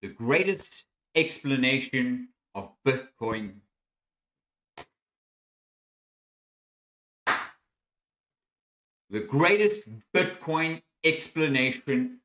the greatest explanation of Bitcoin. The greatest Bitcoin explanation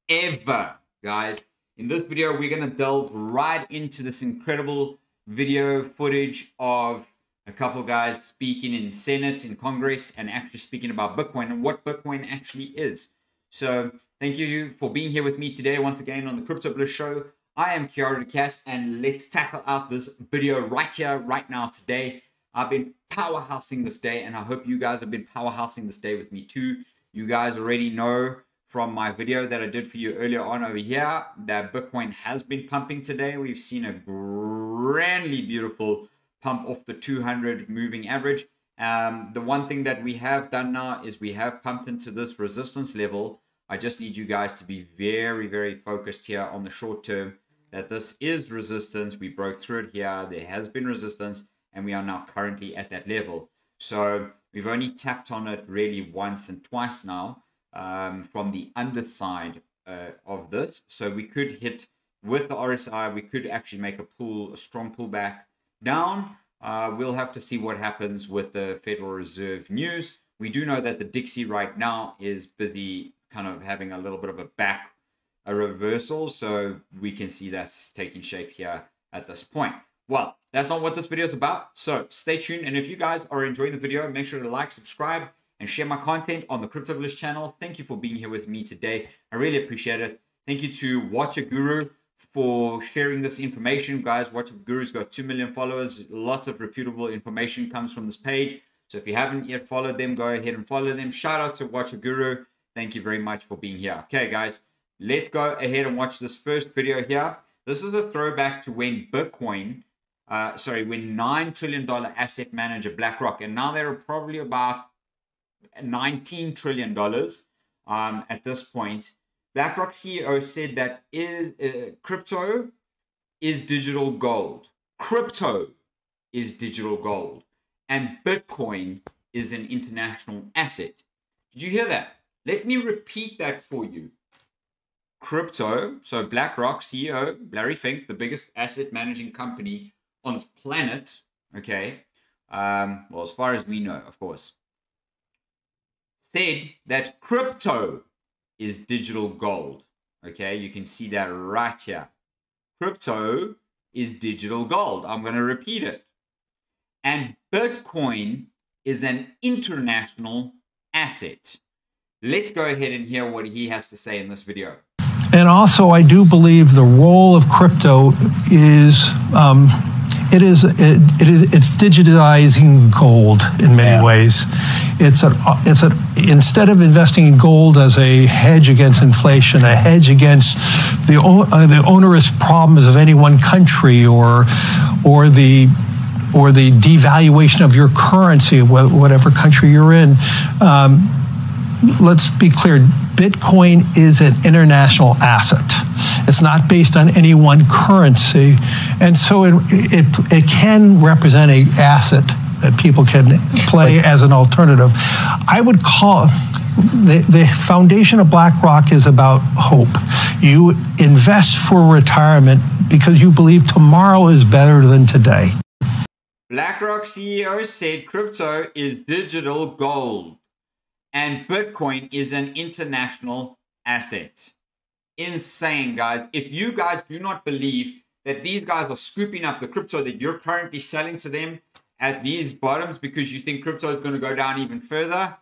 ever, guys. In this video, we're going to delve right into this incredible video footage of a couple guys speaking in Senate, in Congress, and actually speaking about Bitcoin and what Bitcoin actually is. So thank you for being here with me today once again on the Crypto Bliss Show. I am Kiara DeCass, and let's tackle out this video right here, right now, today. I've been powerhousing this day, and I hope you guys have been powerhousing this day with me too. You guys already know from my video that I did for you earlier on over here that Bitcoin has been pumping today. We've seen a grandly beautiful pump off the 200 moving average. The one thing that we have done now is we have pumped into this resistance level. I just need you guys to be very, very focused here on the short term that this is resistance. We broke through it here. There has been resistance, and we are now currently at that level. So we've only tapped on it really once and twice now from the underside of this. So we could hit with the RSI, we could actually make a strong pullback down. We'll have to see what happens with the Federal Reserve news. We do know that the Dixie right now is busy kind of having a little bit of a reversal. So we can see that's taking shape here at this point. Well, that's not what this video is about. So stay tuned. And if you guys are enjoying the video, make sure to like, subscribe, and share my content on the Crypto Bliss channel. Thank you for being here with me today. I really appreciate it. Thank you to Watch a Guru for sharing this information. Guys, Watch a Guru's got 2 million followers. Lots of reputable information comes from this page. So if you haven't yet followed them, go ahead and follow them. Shout out to Watch a Guru. Thank you very much for being here. Okay, guys, let's go ahead and watch this first video here. This is a throwback to when Bitcoin, when $9 trillion asset manager BlackRock, and now they're probably about $19 trillion at this point. BlackRock CEO said that crypto is digital gold. Crypto is digital gold. And Bitcoin is an international asset. Did you hear that? Let me repeat that for you. Crypto, so BlackRock CEO, Larry Fink, the biggest asset managing company on this planet, okay, well, as far as we know, of course, said that crypto is digital gold. Okay, you can see that right here. Crypto is digital gold. I'm going to repeat it. And Bitcoin is an international asset. Let's go ahead and hear what he has to say in this video. And also, I do believe the role of crypto is it's digitizing gold in many ways. Instead of investing in gold as a hedge against inflation, a hedge against the onerous problems of any one country, or the devaluation of your currency, whatever country you're in. Let's be clear, Bitcoin is an international asset. It's not based on any one currency. And so it can represent an asset that people can play as an alternative. I would call the foundation of BlackRock is about hope. You invest for retirement because you believe tomorrow is better than today. BlackRock CEO said crypto is digital gold. And Bitcoin is an international asset. Insane, guys. If you guys do not believe that these guys are scooping up the crypto that you're currently selling to them at these bottoms because you think crypto is going to go down even further,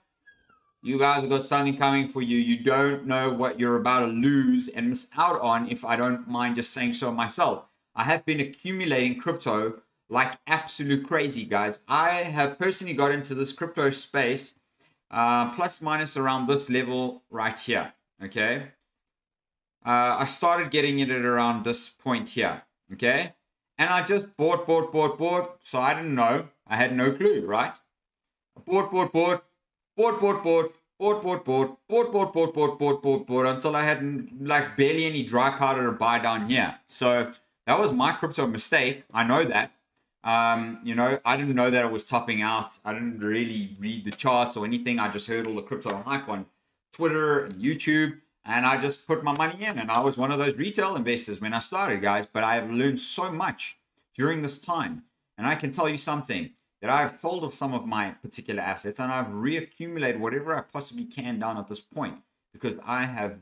you guys have got something coming for you. You don't know what you're about to lose and miss out on, if I don't mind just saying so myself. I have been accumulating crypto like absolute crazy, guys. I have personally got into this crypto space plus minus around this level right here, okay? I started getting it at around this point here, okay? And I just bought. So I didn't know. I had no clue, right? I bought until I had like barely any dry powder to buy down here. So that was my crypto mistake. I know that. You know, I didn't know that it was topping out. I didn't really read the charts or anything. I just heard all the crypto hype on Twitter and YouTube. and I just put my money in. And I was one of those retail investors when I started, guys. But I have learned so much during this time. And I can tell you something, that I've sold off some of my particular assets and I've reaccumulated whatever I possibly can down at this point, because I have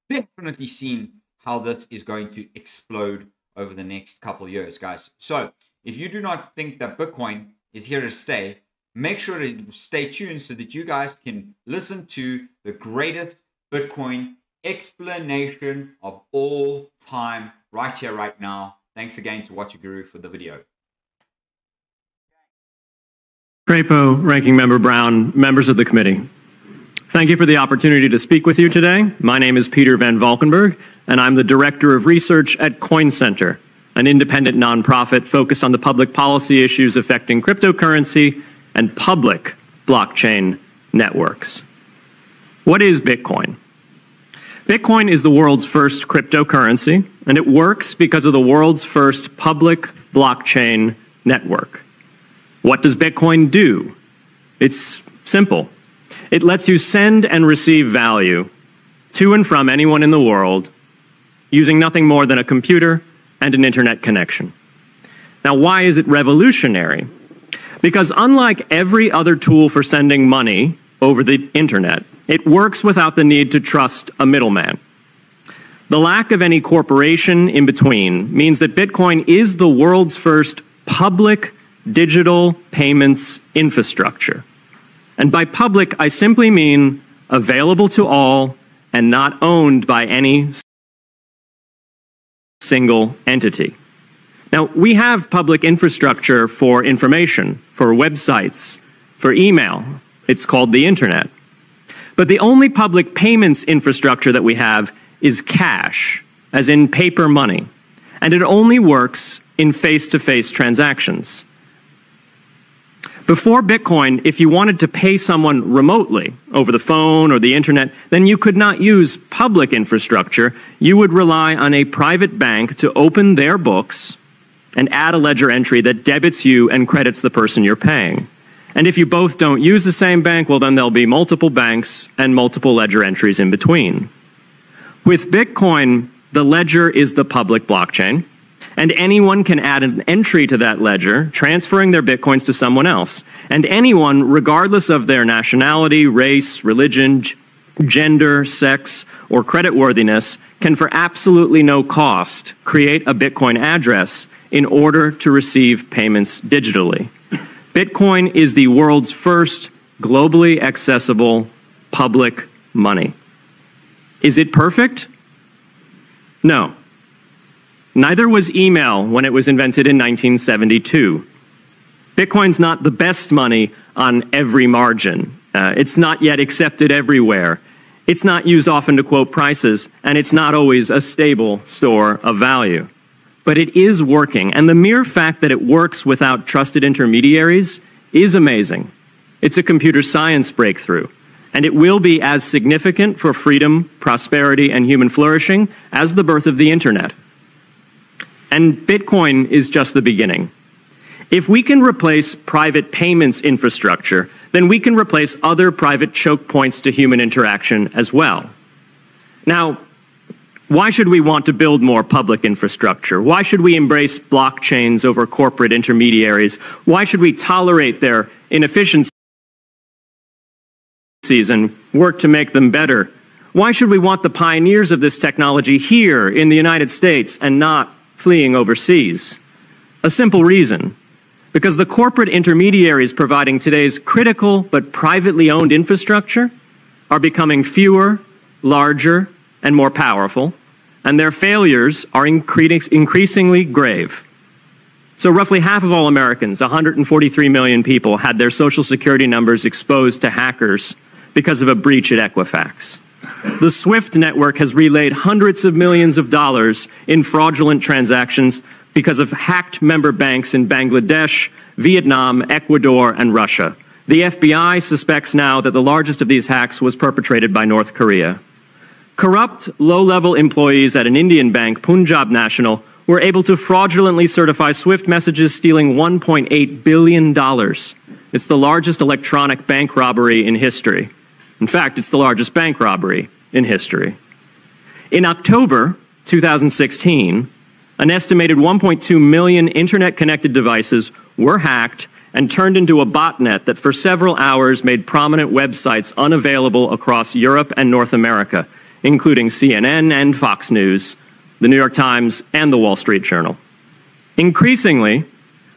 definitely seen how this is going to explode over the next couple of years, guys. So if you do not think that Bitcoin is here to stay, make sure to stay tuned so that you guys can listen to the greatest Bitcoin explanation of all time right here, right now. Thanks again to Watcher Guru for the video. Crapo, Ranking Member Brown, members of the committee. Thank you for the opportunity to speak with you today. My name is Peter Van Valkenburg, and I'm the Director of Research at Coin Center, an independent nonprofit focused on the public policy issues affecting cryptocurrency and public blockchain networks. What is Bitcoin? Bitcoin is the world's first cryptocurrency, and it works because of the world's first public blockchain network. What does Bitcoin do? It's simple. It lets you send and receive value to and from anyone in the world using nothing more than a computer and an internet connection. Now, why is it revolutionary? Because unlike every other tool for sending money over the internet, it works without the need to trust a middleman. The lack of any corporation in between means that Bitcoin is the world's first public digital payments infrastructure. And by public, I simply mean available to all and not owned by any single entity. Now, we have public infrastructure for information, for websites, for email. It's called the internet. But the only public payments infrastructure that we have is cash, as in paper money. And it only works in face-to-face transactions. Before Bitcoin, if you wanted to pay someone remotely over the phone or the internet, then you could not use public infrastructure. You would rely on a private bank to open their books and add a ledger entry that debits you and credits the person you're paying. And if you both don't use the same bank, well, then there'll be multiple banks and multiple ledger entries in between. With Bitcoin, the ledger is the public blockchain, and anyone can add an entry to that ledger, transferring their Bitcoins to someone else. And anyone, regardless of their nationality, race, religion, gender, sex, or creditworthiness, can for absolutely no cost create a Bitcoin address in order to receive payments digitally. Bitcoin is the world's first globally accessible public money. Is it perfect? No. Neither was email when it was invented in 1972. Bitcoin's not the best money on every margin. It's not yet accepted everywhere. It's not used often to quote prices, and it's not always a stable store of value. But it is working, and the mere fact that it works without trusted intermediaries is amazing. It's a computer science breakthrough, and it will be as significant for freedom, prosperity, and human flourishing as the birth of the internet. And Bitcoin is just the beginning. If we can replace private payments infrastructure, then we can replace other private choke points to human interaction as well. Now, why should we want to build more public infrastructure? Why should we embrace blockchains over corporate intermediaries? Why should we tolerate their inefficiencies and work to make them better? Why should we want the pioneers of this technology here in the United States and not fleeing overseas? A simple reason. Because the corporate intermediaries providing today's critical but privately owned infrastructure are becoming fewer, larger, and more powerful, and their failures are increasingly grave. So roughly half of all Americans, 143 million people, had their Social Security numbers exposed to hackers because of a breach at Equifax. The SWIFT network has relayed hundreds of millions of dollars in fraudulent transactions because of hacked member banks in Bangladesh, Vietnam, Ecuador, and Russia. The FBI suspects now that the largest of these hacks was perpetrated by North Korea. Corrupt, low-level employees at an Indian bank, Punjab National, were able to fraudulently certify SWIFT messages, stealing $1.8 billion. It's the largest electronic bank robbery in history. In fact, it's the largest bank robbery in history. In October 2016, an estimated 1.2 million internet-connected devices were hacked and turned into a botnet that for several hours made prominent websites unavailable across Europe and North America, including CNN and Fox News, the New York Times, and the Wall Street Journal. Increasingly,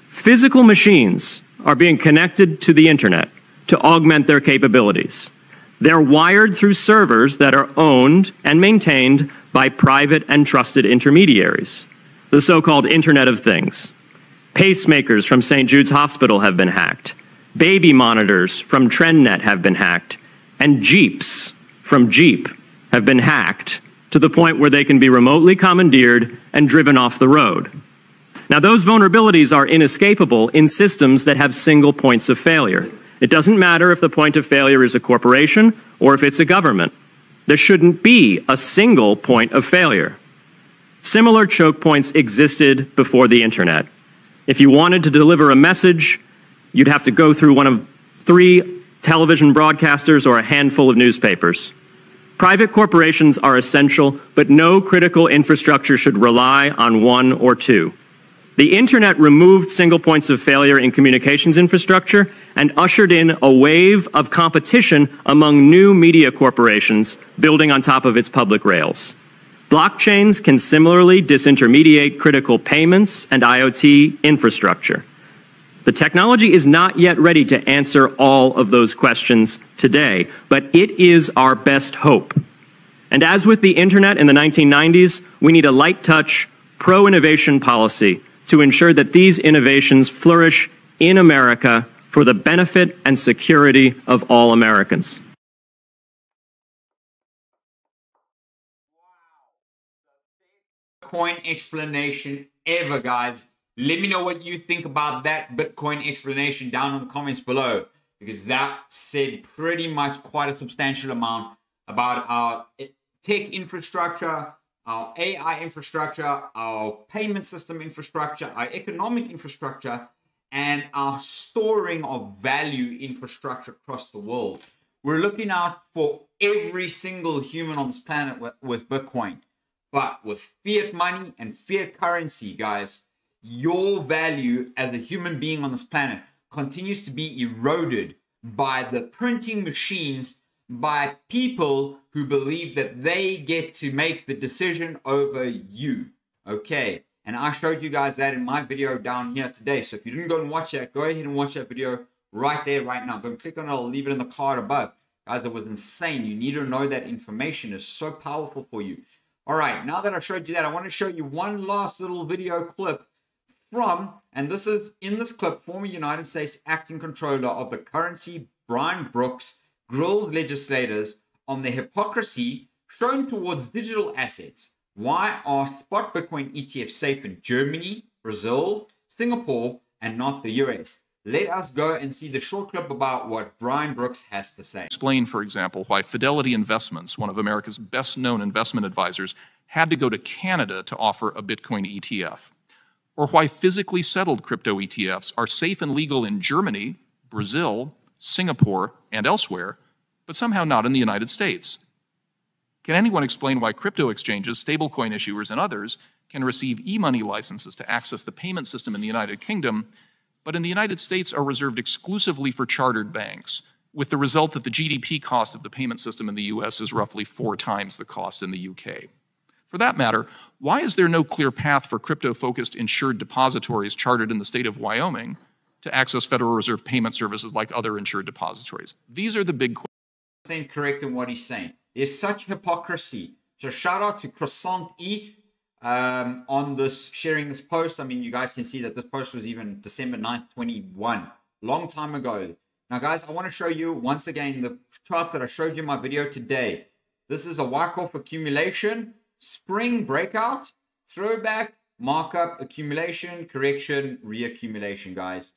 physical machines are being connected to the internet to augment their capabilities. They're wired through servers that are owned and maintained by private and trusted intermediaries, the so-called Internet of Things. Pacemakers from St. Jude's Hospital have been hacked. Baby monitors from TrendNet have been hacked. And Jeeps from Jeep have been hacked to the point where they can be remotely commandeered and driven off the road. Now, those vulnerabilities are inescapable in systems that have single points of failure. It doesn't matter if the point of failure is a corporation or if it's a government. There shouldn't be a single point of failure. Similar choke points existed before the internet. If you wanted to deliver a message, you'd have to go through one of 3 television broadcasters or a handful of newspapers. Private corporations are essential, but no critical infrastructure should rely on 1 or 2. The internet removed single points of failure in communications infrastructure and ushered in a wave of competition among new media corporations building on top of its public rails. Blockchains can similarly disintermediate critical payments and IoT infrastructure. The technology is not yet ready to answer all of those questions today, but it is our best hope. And as with the internet in the 1990s, we need a light touch, pro-innovation policy to ensure that these innovations flourish in America for the benefit and security of all Americans. Bitcoin explanation ever, guys. Let me know what you think about that Bitcoin explanation down in the comments below, because that said pretty much quite a substantial amount about our tech infrastructure, our AI infrastructure, our payment system infrastructure, our economic infrastructure, and our storing of value infrastructure across the world. We're looking out for every single human on this planet with Bitcoin. But with fiat money and fiat currency, guys, your value as a human being on this planet continues to be eroded by the printing machines, by people who believe that they get to make the decision over you. Okay, and I showed you guys that in my video down here today. So if you didn't go and watch that, go ahead and watch that video right there, right now. Go and click on it. I'll leave it in the card above. Guys, it was insane. You need to know that information is so powerful for you. All right, now that I showed you that, I want to show you one last little video clip from, and this is in this clip, former United States acting controller of the currency, Brian Brooks, grills legislators on the hypocrisy shown towards digital assets. Why are spot Bitcoin ETFs safe in Germany, Brazil, Singapore, and not the US? Let us go and see the short clip about what Brian Brooks has to say. Explain, for example, why Fidelity Investments, one of America's best-known investment advisors, had to go to Canada to offer a Bitcoin ETF. Or why physically settled crypto ETFs are safe and legal in Germany, Brazil, Singapore, and elsewhere, but somehow not in the United States. Can anyone explain why crypto exchanges, stablecoin issuers, and others can receive e-money licenses to access the payment system in the United Kingdom, but in the United States are reserved exclusively for chartered banks, with the result that the GDP cost of the payment system in the US is roughly 4 times the cost in the UK? For that matter, why is there no clear path for crypto-focused insured depositories chartered in the state of Wyoming to access Federal Reserve payment services like other insured depositories? These are the big questions. Correct in what he's saying. There's such hypocrisy. So shout out to Croissant ETH on this, sharing this post. I mean, you guys can see that this post was even December 9th, 21, long time ago. Now, guys, I want to show you once again the charts that I showed you in my video today. This is a Wyckoff accumulation, spring breakout, throwback, markup, accumulation, correction, reaccumulation, guys.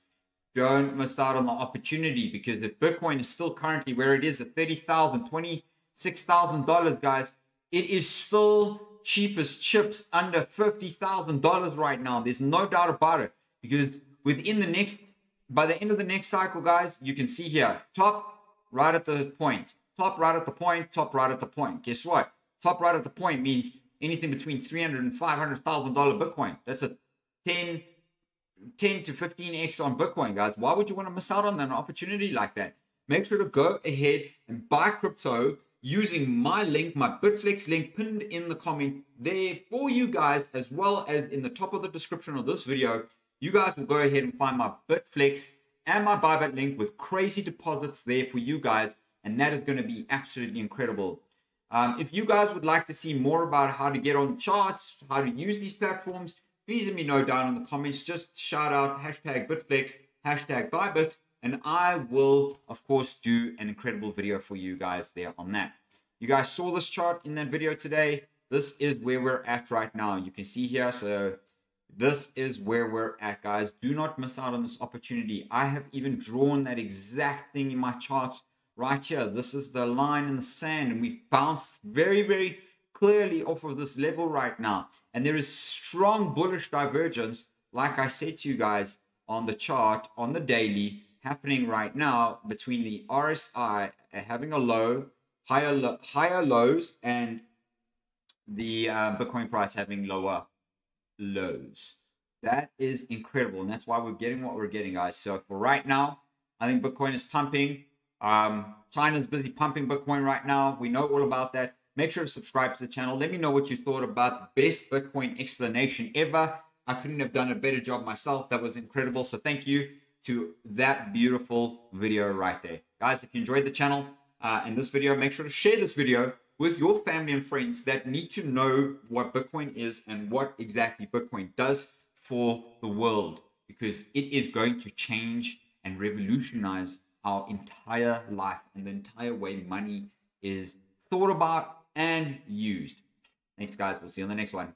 Don't miss out on the opportunity, because if Bitcoin is still currently where it is at $30,000, $26,000, guys, it is still cheap as chips under $50,000 right now. There's no doubt about it, because within the next, by the end of the next cycle, guys, you can see here, top right at the point, top right at the point, top right at the point. Guess what? Top right at the point means anything between $300,000 and $500,000 Bitcoin. That's a 10 to 15x on Bitcoin, guys. Why would you want to miss out on an opportunity like that? Make sure to go ahead and buy crypto using my link, my Bitflex link pinned in the comment there for you guys, as well as in the top of the description of this video. You guys will go ahead and find my Bitflex and my Bybit link with crazy deposits there for you guys, and that is going to be absolutely incredible. If you guys would like to see more about how to get on charts, how to use these platforms, please let me know down in the comments. Just shout out hashtag Bitflex, hashtag Bybit, and I will, of course, do an incredible video for you guys there on that. You guys saw this chart in that video today. This is where we're at right now. You can see here. So this is where we're at, guys. Do not miss out on this opportunity. I have even drawn that exact thing in my charts right here. This is the line in the sand, and we've bounced very, very clearly off of this level right now. And there is strong bullish divergence, like I said to you guys on the chart, on the daily, happening right now between the RSI having a low, higher lows, and the Bitcoin price having lower lows. That is incredible, and that's why we're getting what we're getting, guys. So for right now, I think Bitcoin is pumping. China's busy pumping Bitcoin right now. We know all about that. Make sure to subscribe to the channel. Let me know what you thought about the best Bitcoin explanation ever. I couldn't have done a better job myself. That was incredible. So thank you to that beautiful video right there. Guys, if you enjoyed the channel and this video, make sure to share this video with your family and friends that need to know what Bitcoin is and what exactly Bitcoin does for the world, because it is going to change and revolutionize our entire life and the entire way money is thought about and used. Thanks, guys. We'll see you on the next one.